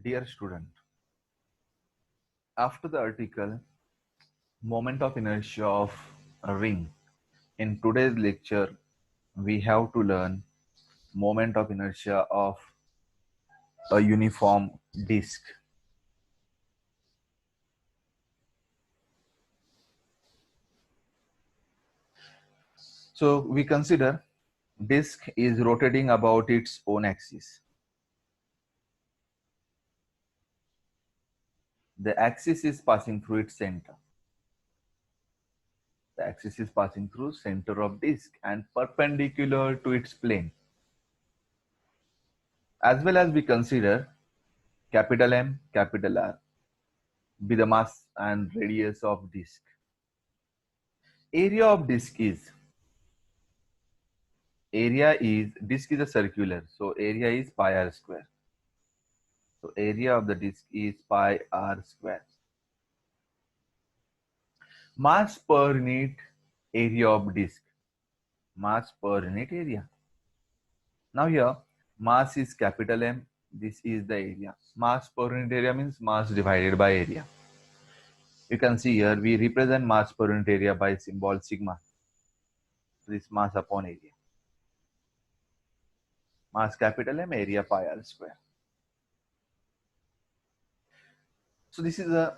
Dear student, after the article Moment of Inertia of a Ring, in today's lecture we have to learn moment of inertia of a uniform disk. So we consider disk is rotating about its own axis. The axis is passing through its center. The axis is passing through center of disk and perpendicular to its plane. As well as we consider capital M, capital R be the mass and radius of disk. Area of disk is disk is a circular, so area is pi r square. So area of the disk is pi r square. Mass per unit area of disk. Mass per unit area. Now here mass is capital M. This is the area. Mass per unit area means mass divided by area. You can see here we represent mass per unit area by symbol sigma. This mass upon area. Mass capital M, area pi r square. So this is a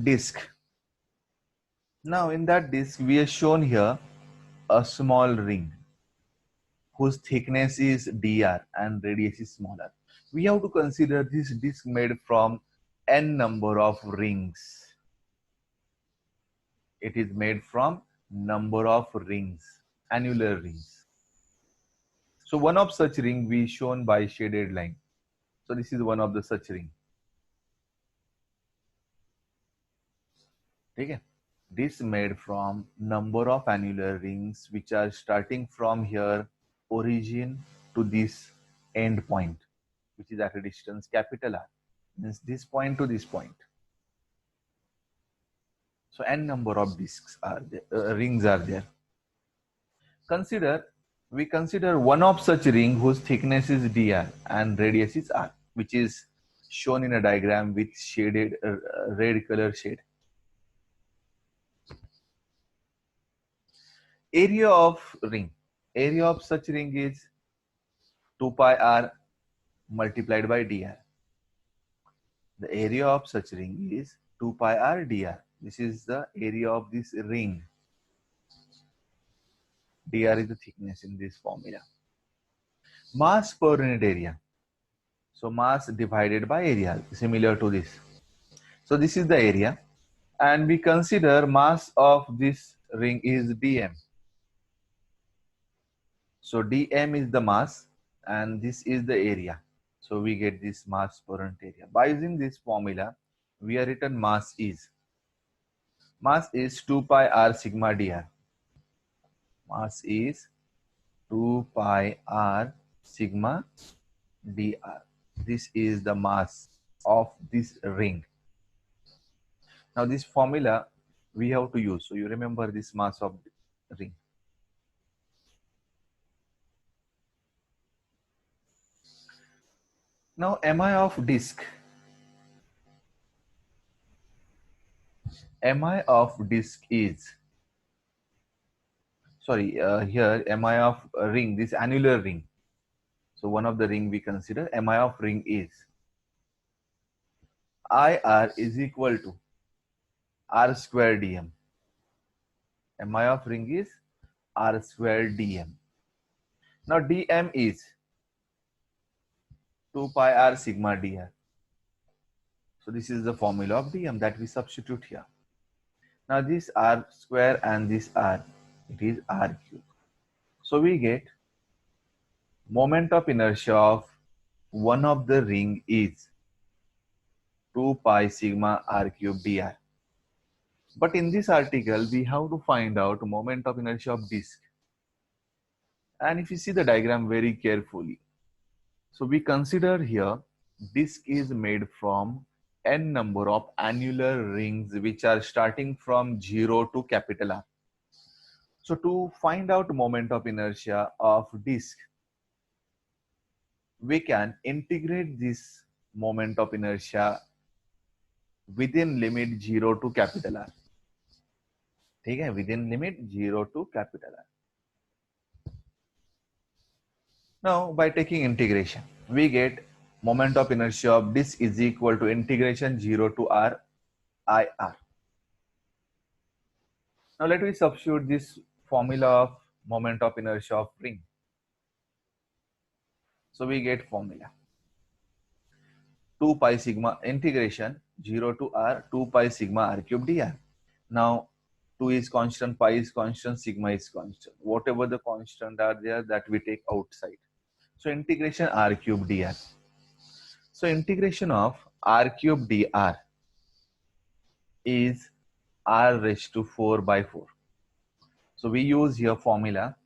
disk. Now in that disk we are shown here a small ring whose thickness is dr and radius is smaller. We have to consider this disk made from n number of rings. It is made from number of rings, annular rings. So one of such ring we shown by shaded line. So this is one of the such ring. Okay. This made from number of annular rings which are starting from here origin to this end point, which is at a distance capital R, means this point to this point. So n number of discs are there, rings are there. We consider one of such ring whose thickness is dr and radius is r, which is shown in a diagram with shaded red color shade. Area of ring. Area of such ring is 2 pi r multiplied by dr. The area of such ring is 2 pi r dr. This is the area of this ring. Dr is the thickness in this formula. Mass per unit area. So mass divided by area, similar to this. So this is the area, and we consider mass of this ring is dm. So dm is the mass and this is the area. So we get this mass per unit area. By using this formula, we are written mass is 2 pi r sigma dr. Mass is 2 pi r sigma dr. This is the mass of this ring. Now this formula we have to use. So you remember this mass of ring. Now mi of disk. Mi of disk is, sorry, here mi of ring, this annular ring. So one of the ring we consider, mi of ring is IR is equal to R square dm. Mi of ring is R square dm. Now dm is 2 pi r sigma dr. So this is the formula of dm that we substitute here. Now this r square and this r, it is r cube. So we get moment of inertia of one of the ring is 2 pi sigma r cube dr. But in this article, we have to find out moment of inertia of disk. And if you see the diagram very carefully, so we consider here disk is made from n number of annular rings which are starting from 0 to capital R. So to find out moment of inertia of disk, we can integrate this moment of inertia within limit 0 to capital R. ठीक है, within limit 0 to capital R. Now, by taking integration, we get moment of inertia of disk is equal to integration 0 to R I R. Now, let me substitute this formula of moment of inertia of ring. So, we get formula 2 pi sigma integration 0 to R 2 pi sigma R cube dr. Now, 2 is constant, pi is constant, sigma is constant. Whatever the constant are there, that we take outside. So, integration R cube dr. So, integration of R cube dr is R raised to 4 by 4. So, we use here formula.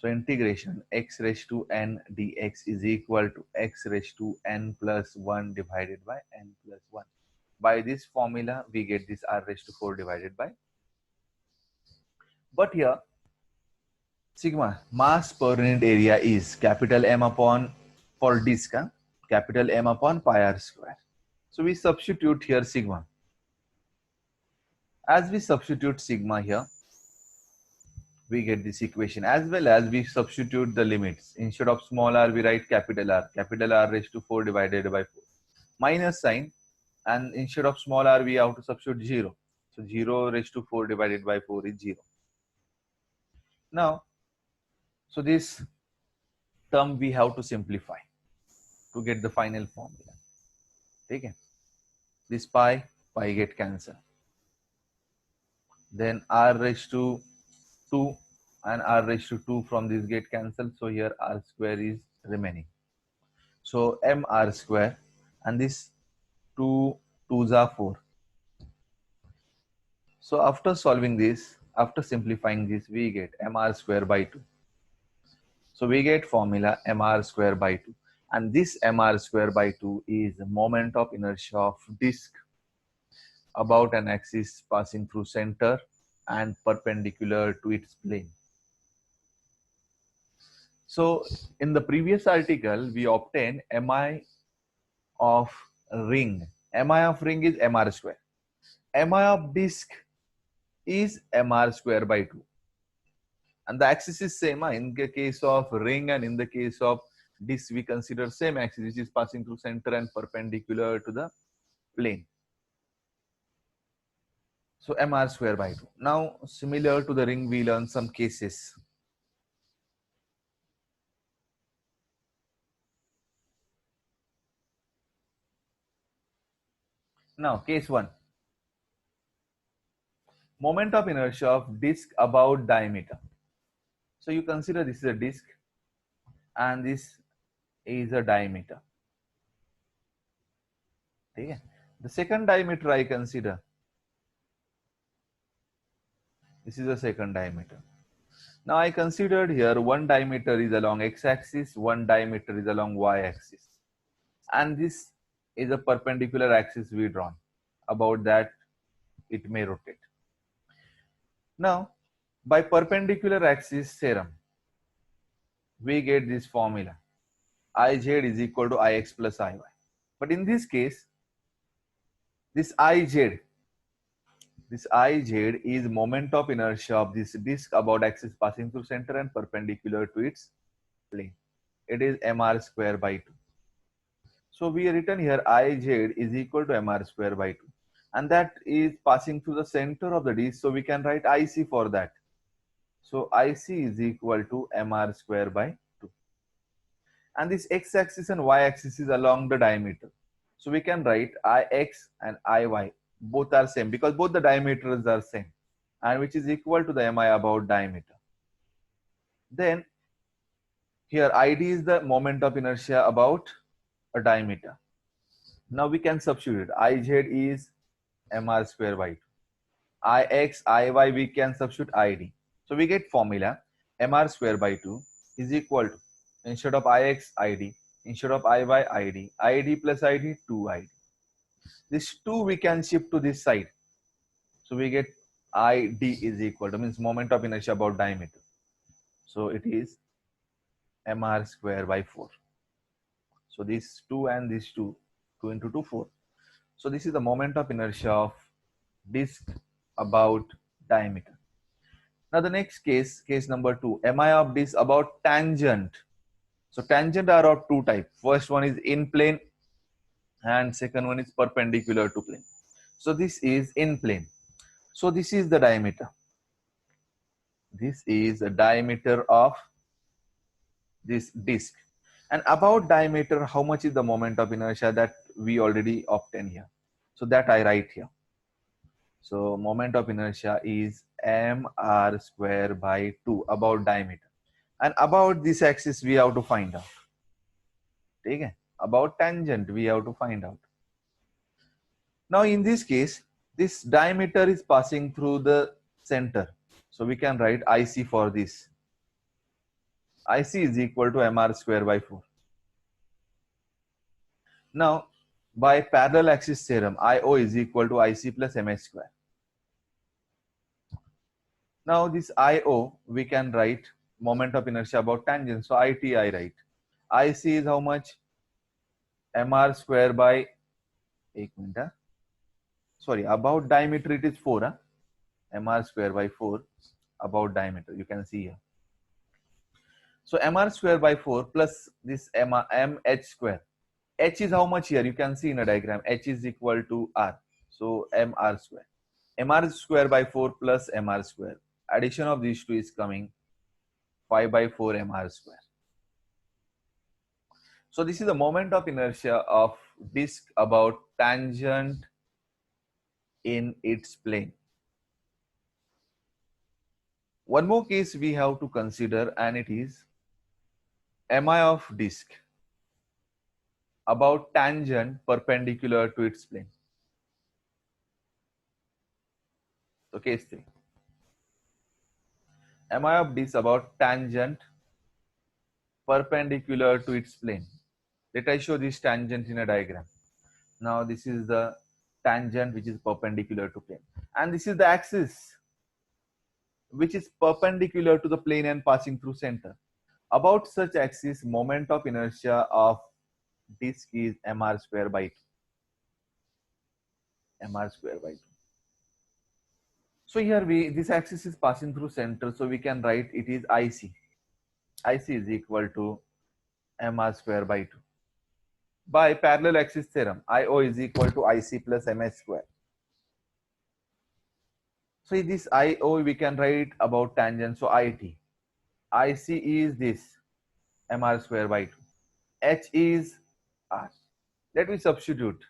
So, integration x raised to n dx is equal to x raised to n plus 1 divided by n plus 1. By this formula, we get this R raised to 4 divided by. But here, sigma mass per unit area is capital M upon for disk, capital M upon pi r square. So we substitute here sigma. As we substitute sigma here, we get this equation, as well as we substitute the limits. Instead of small r, we write capital R raised to 4 divided by 4. Minus sign, and instead of small r, we have to substitute 0. So 0 raised to 4 divided by 4 is 0. Now, so this term we have to simplify to get the final formula. Okay. This pi get cancelled. Then r raised to 2 and r raised to 2 from this get cancelled. So here r square is remaining. So m r square, and this 2 2s are 4. So after solving this, after simplifying this, we get mr square by 2. So we get formula mr square by 2. And this mr square by 2 is the moment of inertia of disk about an axis passing through center and perpendicular to its plane. So in the previous article, we obtained mi of ring. Mi of ring is mr square. Mi of disk is mr square by 2. And the axis is same. In the case of ring and in the case of disk, we consider same axis, which is passing through center and perpendicular to the plane. So mr square by 2. Now, similar to the ring, we learn some cases. Now, case 1. Moment of inertia of disk about diameter. So you consider this is a disk and this is a diameter. Okay. The second diameter I consider. This is the second diameter. Now I considered here one diameter is along x-axis, one diameter is along y-axis. And this is a perpendicular axis we drawn. About that, it may rotate. Now, by perpendicular axis theorem, we get this formula. Iz is equal to Ix plus Iy. But in this case, this Iz is moment of inertia of this disk about axis passing through center and perpendicular to its plane. It is mr square by 2. So we written here Iz is equal to mr square by 2. And that is passing through the center of the disk. So we can write Ic for that. So Ic is equal to mr square by 2. And this x-axis and y-axis is along the diameter. So we can write Ix and Iy. Both are same because both the diameters are same, and which is equal to the mi about diameter. Then here id is the moment of inertia about a diameter. Now we can substitute. Iz is mr square by 2. Ix, Iy we can substitute id. So we get formula mr square by 2 is equal to, instead of Ix, id, instead of Iy, id, id plus id, 2id. This 2 we can shift to this side. So we get id is equal to, means moment of inertia about diameter. So it is mr square by 4. So this 2 and this 2 2 into 2, 4. So this is the moment of inertia of disk about diameter. Now the next case, case number 2, mi of disk about tangent. So tangent are of two types. First one is in plane and second one is perpendicular to plane. So this is in plane. So this is the diameter. This is the diameter of this disk. And about diameter, how much is the moment of inertia, that we already obtained here. So that I write here. So moment of inertia is mr square by 2 about diameter. And about this axis we have to find out. Okay? About tangent we have to find out. Now in this case, this diameter is passing through the center. So we can write IC for this. IC is equal to mr square by 4. Now by parallel axis theorem, IO is equal to IC plus ms square. Now this IO we can write moment of inertia about tangent. So IT I write. IC is how much? mr square by 1 minute. Sorry, about diameter it is 4. mr square by 4 about diameter. You can see here. So mr square by 4 plus this mh square. H is how much here? You can see in a diagram. H is equal to R. So mr square. mr square by 4 plus mr square. Addition of these two is coming 5 by 4 mr square. So this is the moment of inertia of disk about tangent in its plane. One more case we have to consider, and it is mi of disk about tangent perpendicular to its plane. So case 3. Mi of disk about tangent perpendicular to its plane. Let I show this tangent in a diagram. Now this is the tangent which is perpendicular to plane, and this is the axis which is perpendicular to the plane and passing through center. About such axis, moment of inertia of disk is mr square by 2. mr square by 2. So here this axis is passing through center, so we can write it is IC. IC is equal to mr square by 2. By parallel axis theorem, IO is equal to IC plus ms square. So this IO we can write about tangent, so IT. IC is this mr square by 2. H is R. Let me substitute.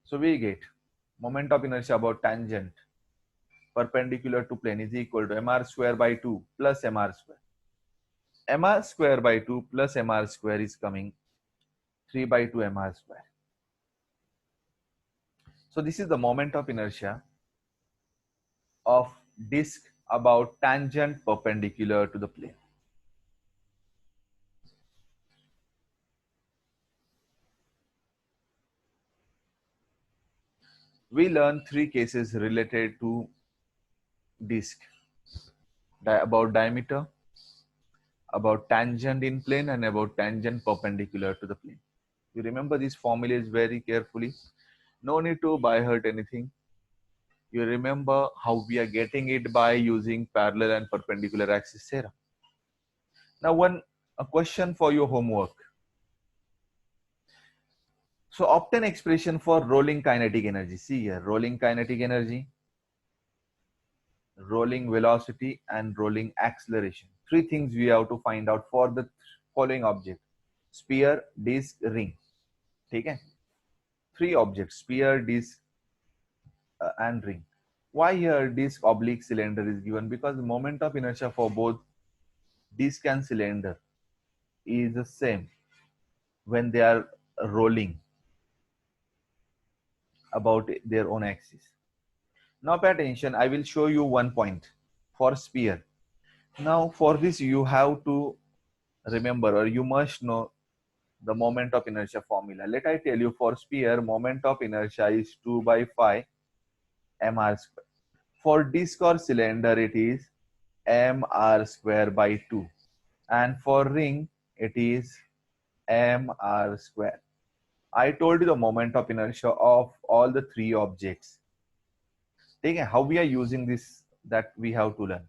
So we get moment of inertia about tangent perpendicular to plane is equal to mr square by 2 plus mr square. mr square by 2 plus mr square is coming 3 by 2 mr square. So this is the moment of inertia of disk about tangent perpendicular to the plane. We learned 3 cases related to disk: about diameter, about tangent in plane, and about tangent perpendicular to the plane. You remember these formulas very carefully. No need to by heart anything. You remember how we are getting it by using parallel and perpendicular axis theorem. Now a question for your homework. So obtain expression for rolling kinetic energy. See here, rolling kinetic energy, rolling velocity, and rolling acceleration. 3 things we have to find out for the following object: sphere, disc, ring. Okay? 3 objects: sphere, disc, and ring. Why here disc oblique cylinder is given? Because the moment of inertia for both disc and cylinder is the same when they are rolling about their own axis. Now pay attention, I will show you one point for sphere. Now for this you have to remember, or you must know, the moment of inertia formula. Let I tell you, for sphere moment of inertia is 2 by 5 mr square. For disc or cylinder it is mr square by 2, and for ring it is mr square. I told you the moment of inertia of all the three objects. Okay, how we are using this, that we have to learn.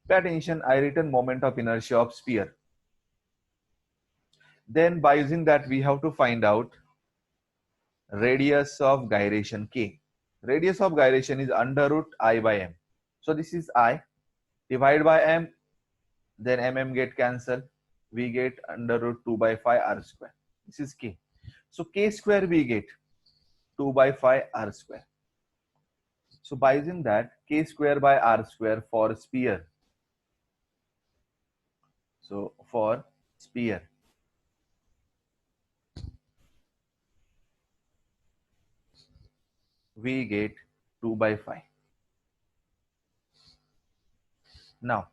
Pay attention, I written moment of inertia of sphere. Then by using that, we have to find out radius of gyration k. Radius of gyration is under root I by m. So this is I, divide by m, then mm get cancelled. We get under root 2 by 5 r square. This is k. So k square we get 2 by 5 r square. So by using that, k square by r square for sphere. So for sphere, we get 2 by 5. Now,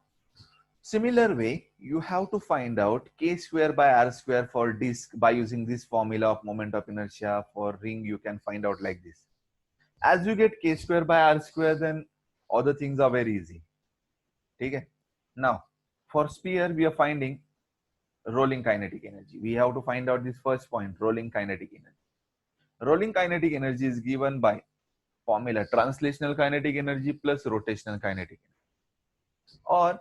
similar way, you have to find out k square by r square for disk by using this formula of moment of inertia. For ring, you can find out like this. As you get k square by r square, then other things are very easy. Okay? Now, for sphere, we are finding rolling kinetic energy. We have to find out this first point, rolling kinetic energy. Rolling kinetic energy is given by formula translational kinetic energy plus rotational kinetic energy. Or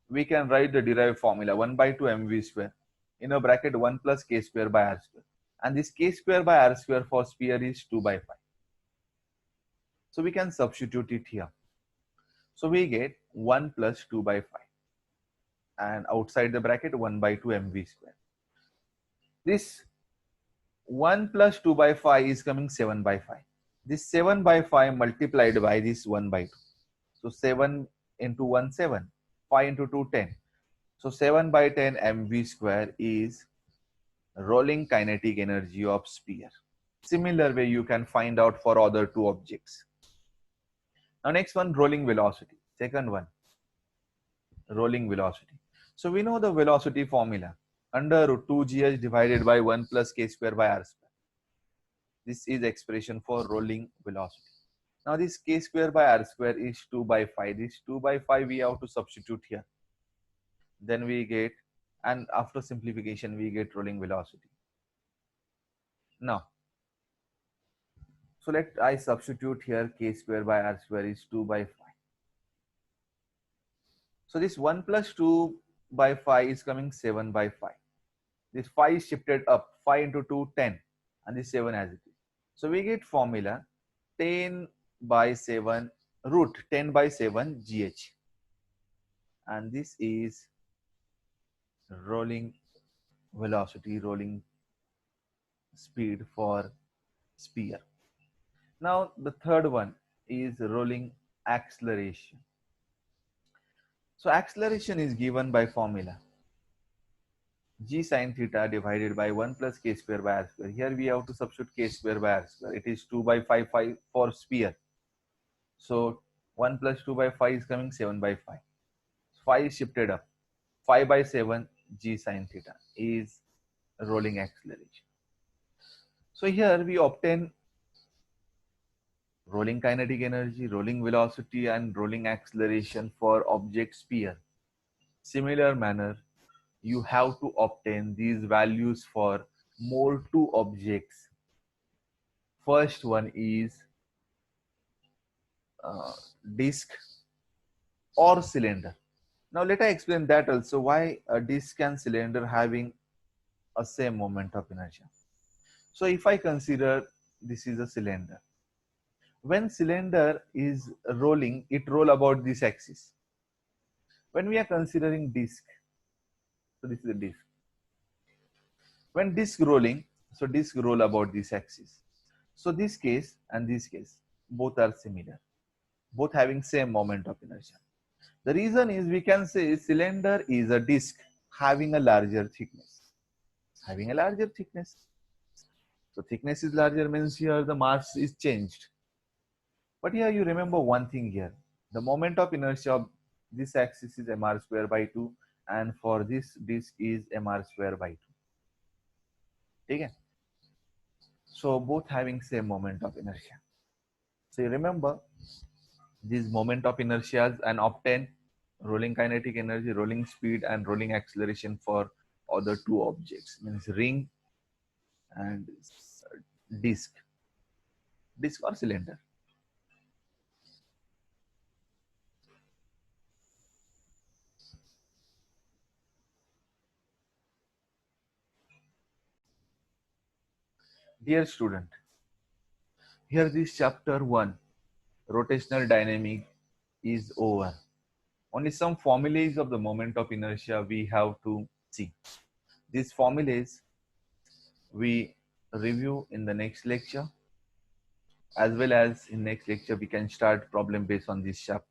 we can write the derived formula 1 by 2 mv square in a bracket 1 plus k square by r square. And this k square by r square for sphere is 2 by 5. So we can substitute it here. So we get 1 plus 2 by 5. And outside the bracket 1 by 2 mv square. This 1 plus 2 by 5 is coming 7 by 5. This 7 by 5 multiplied by this 1 by 2. So 7 into 1, 7. 5 into 2, 10. So 7 by 10 mv square is rolling kinetic energy of sphere. Similar way you can find out for other two objects. Now next one, rolling velocity. Second one, rolling velocity. So we know the velocity formula, under root 2gh divided by 1 plus k square by r square. This is expression for rolling velocity. Now this k square by r square is 2 by 5. This 2 by 5 we have to substitute here. Then we get, and after simplification we get rolling velocity. Now, so let I substitute here k square by r square is 2 by 5. So this 1 plus 2 by 5 is coming 7 by 5. This 5 is shifted up, 5 into 2, 10, and this 7 as it is. So we get formula 10 by 7 root 10 by 7 gh. And this is rolling velocity, rolling speed for sphere. Now the third one is rolling acceleration. So acceleration is given by formula g sine theta divided by 1 plus k square by r square. Here we have to substitute k square by r square. It is 2 by 5, 5 for sphere. So 1 plus 2 by 5 is coming 7 by 5. 5 is shifted up. 5 by 7 g sine theta is rolling acceleration. So here we obtain rolling kinetic energy, rolling velocity, and rolling acceleration for object sphere. Similar manner, you have to obtain these values for more two objects. First one is disk or cylinder. Now let I explain that also, why a disk and cylinder having a same moment of inertia. So if I consider this is a cylinder, when cylinder is rolling, it roll about this axis. When we are considering disk, so this is a disk. When disk rolling, so disk roll about this axis. So this case and this case, both are similar, both having same moment of inertia. The reason is we can say cylinder is a disk having a larger thickness. Having a larger thickness. So thickness is larger means here the mass is changed. But here you remember one thing here. The moment of inertia of this axis is mr square by 2 and for this disk is mr square by 2. Okay? So both having same moment of inertia. So you remember these moment of inertia and obtain rolling kinetic energy, rolling speed and rolling acceleration for other two objects, means ring and Disc. Disc or cylinder. Dear student, here this chapter 1, rotational dynamic, is over. Only some formulas of the moment of inertia we have to see. These formulas we review in the next lecture, as well as in next lecture we can start problem based on this chapter.